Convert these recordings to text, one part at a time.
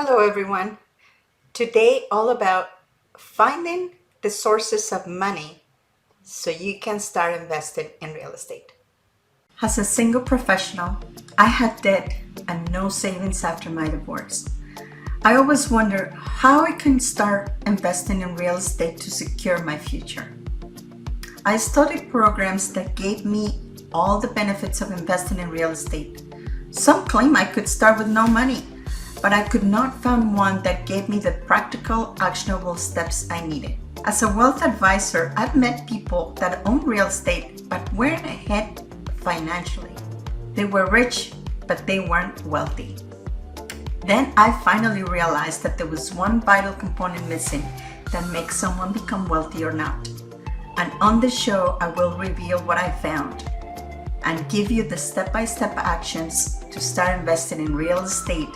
Hello, everyone. Today, all about finding the sources of money so you can start investing in real estate. As a single professional, I had debt and no savings after my divorce. I always wonder how I can start investing in real estate to secure my future. I studied programs that gave me all the benefits of investing in real estate. Some claim I could start with no money, but I could not find one that gave me the practical, actionable steps I needed. As a wealth advisor, I've met people that own real estate but weren't ahead financially. They were rich, but they weren't wealthy. Then I finally realized that there was one vital component missing that makes someone become wealthy or not. And on the show, I will reveal what I found and give you the step-by-step actions to start investing in real estate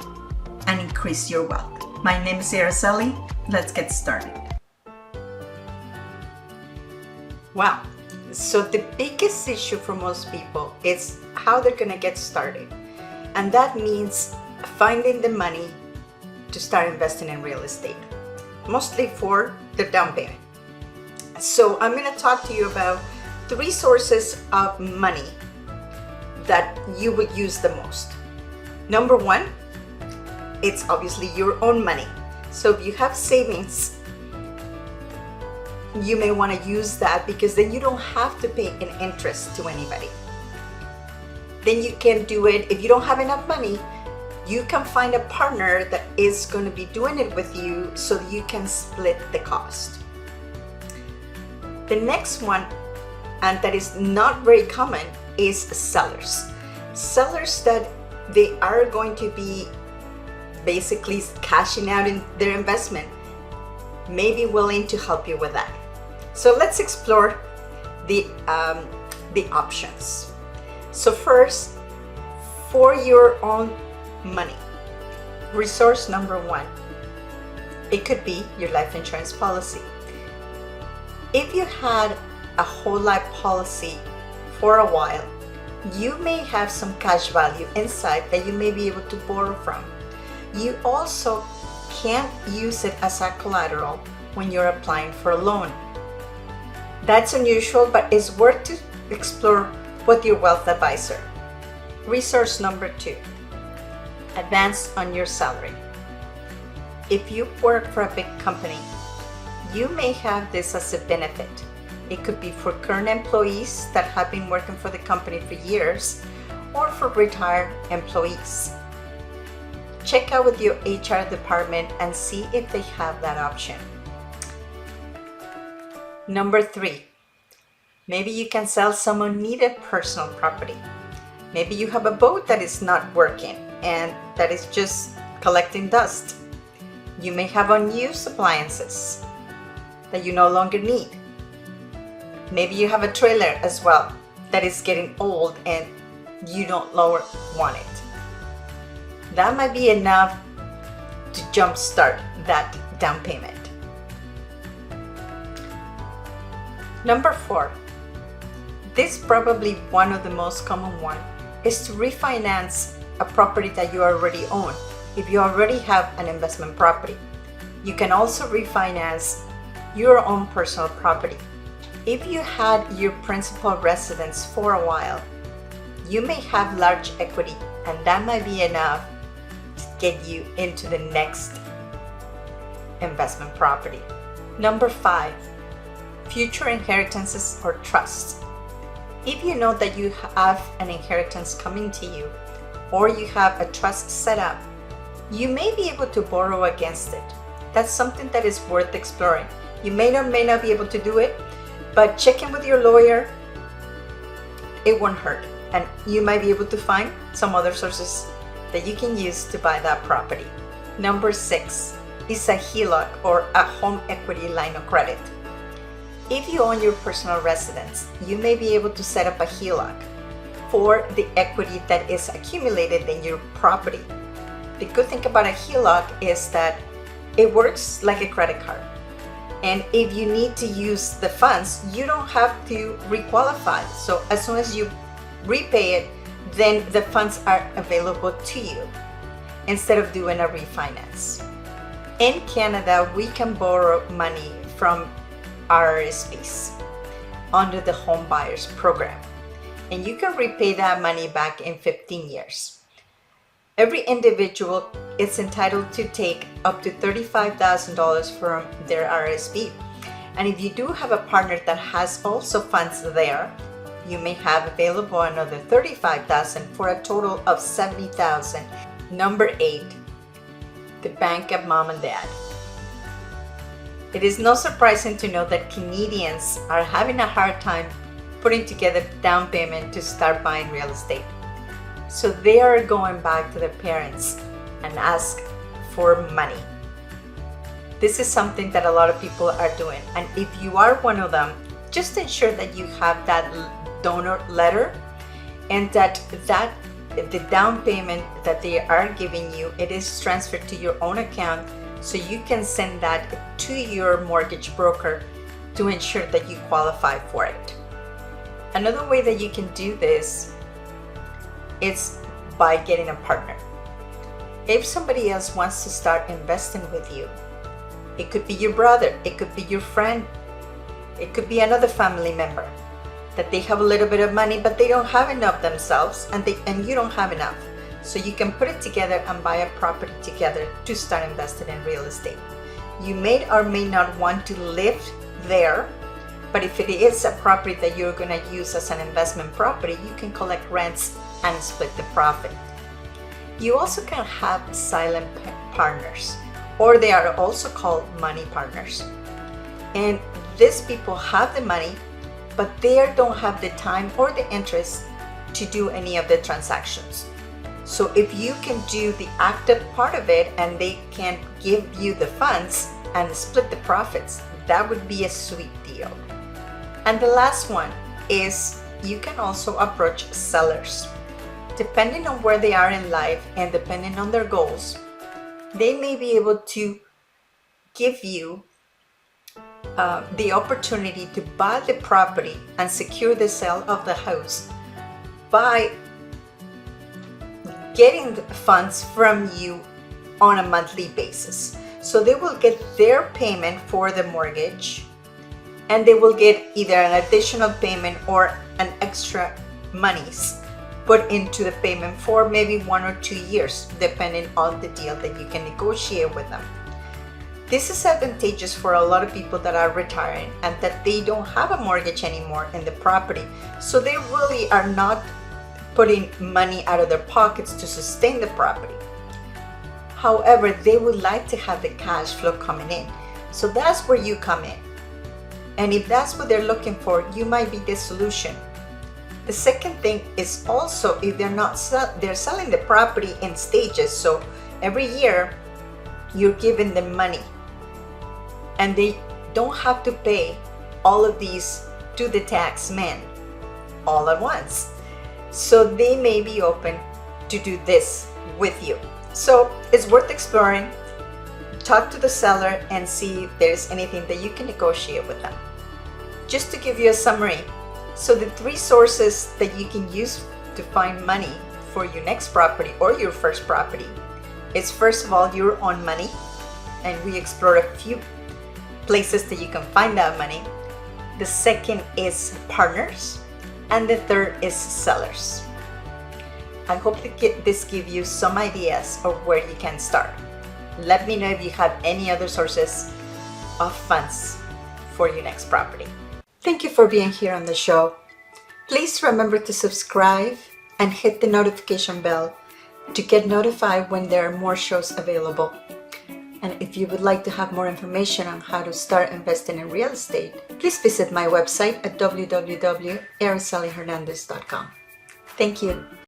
and increase your wealth. My name is Araceli. Let's get started. Wow. So the biggest issue for most people is how they're going to get started. And that means finding the money to start investing in real estate, mostly for the down payment. So I'm going to talk to you about 3 sources of money that you would use the most. Number 1, it's obviously your own money. So if you have savings, you may want to use that because then you don't have to pay an interest to anybody. Then you can do it. If you don't have enough money, you can find a partner that is going to be doing it with you so that you can split the cost. The next one, and that is not very common, is sellers. Sellers that they are going to be basically cashing out in their investment may be willing to help you with that. So let's explore the options. So first, for your own money, resource number 1, it could be your life insurance policy. If you had a whole life policy for a while, you may have some cash value inside that you may be able to borrow from. You also can't use it as a collateral when you're applying for a loan. That's unusual, but it's worth to explore with your wealth advisor. Resource number 2, advance on your salary. If you work for a big company, you may have this as a benefit. It could be for current employees that have been working for the company for years, or for retired employees. Check out with your HR department and see if they have that option. Number 3, maybe you can sell some unneeded personal property. Maybe you have a boat that is not working and that is just collecting dust. You may have unused appliances that you no longer need. Maybe you have a trailer as well that is getting old and you don't longer want it. That might be enough to jumpstart that down payment. Number 4, this is probably one of the most common one, is to refinance a property that you already own. If you already have an investment property, you can also refinance your own personal property. If you had your principal residence for a while, you may have large equity, and that might be enough to get you into the next investment property. Number 5, future inheritances or trusts. If you know that you have an inheritance coming to you, or you have a trust set up, you may be able to borrow against it. That's something that is worth exploring. You may or may not be able to do it, but check in with your lawyer. It won't hurt, and you might be able to find some other sources that you can use to buy that property. Number 6 is a HELOC, or a home equity line of credit. If you own your personal residence, you may be able to set up a HELOC for the equity that is accumulated in your property. The good thing about a HELOC is that it works like a credit card. And if you need to use the funds, you don't have to requalify. So as soon as you repay it, then the funds are available to you. instead of doing a refinance. In Canada, we can borrow money from RSPs under the home buyers program, and you can repay that money back in 15 years. Every individual is entitled to take up to $35,000 from their RSP. And if you do have a partner that has also funds there, you may have available another $35,000 for a total of $70,000. Number 8, the bank of mom and dad. It is not surprising to know that Canadians are having a hard time putting together down payment to start buying real estate. So they are going back to their parents and ask for money. This is something that a lot of people are doing. And if you are one of them, just ensure that you have that donor letter and that the down payment that they are giving you, it is transferred to your own account so you can send that to your mortgage broker to ensure that you qualify for it. Another way that you can do this is by getting a partner. If somebody else wants to start investing with you, it could be your brother, it could be your friend, it could be another family member that they have a little bit of money but they don't have enough themselves, and you don't have enough. So you can put it together and buy a property together to start investing in real estate. You may or may not want to live there, but if it is a property that you're going to use as an investment property, you can collect rents and split the profit. You also can have silent partners, or they are also called money partners. And these people have the money, but they don't have the time or the interest to do any of the transactions. So if you can do the active part of it and they can give you the funds and split the profits, that would be a sweet deal. And the last one is you can also approach sellers. Depending on where they are in life and depending on their goals, they may be able to give you the opportunity to buy the property and secure the sale of the house by getting the funds from you on a monthly basis. So they will get their payment for the mortgage, and they will get either an additional payment or an extra monies put into the payment for maybe 1 or 2 years, depending on the deal that you can negotiate with them. This is advantageous for a lot of people that are retiring and that they don't have a mortgage anymore in the property. So they really are not putting money out of their pockets to sustain the property. However, they would like to have the cash flow coming in. So that's where you come in. And if that's what they're looking for, you might be the solution. The second thing is also if they're selling the property in stages. So every year you're giving them money and they don't have to pay all of these to the tax man all at once. So they may be open to do this with you. So it's worth exploring. Talk to the seller and see if there's anything that you can negotiate with them. Just to give you a summary, so the 3 sources that you can use to find money for your next property or your first property is, first of all, your own money, and we explore a few places that you can find that money. The second is partners, and the third is sellers. I hope that this gives you some ideas of where you can start. Let me know if you have any other sources of funds for your next property. Thank you for being here on the show. Please remember to subscribe and hit the notification bell to get notified when there are more shows available. And if you would like to have more information on how to start investing in real estate, please visit my website at www.aracelihernandez.com. Thank you.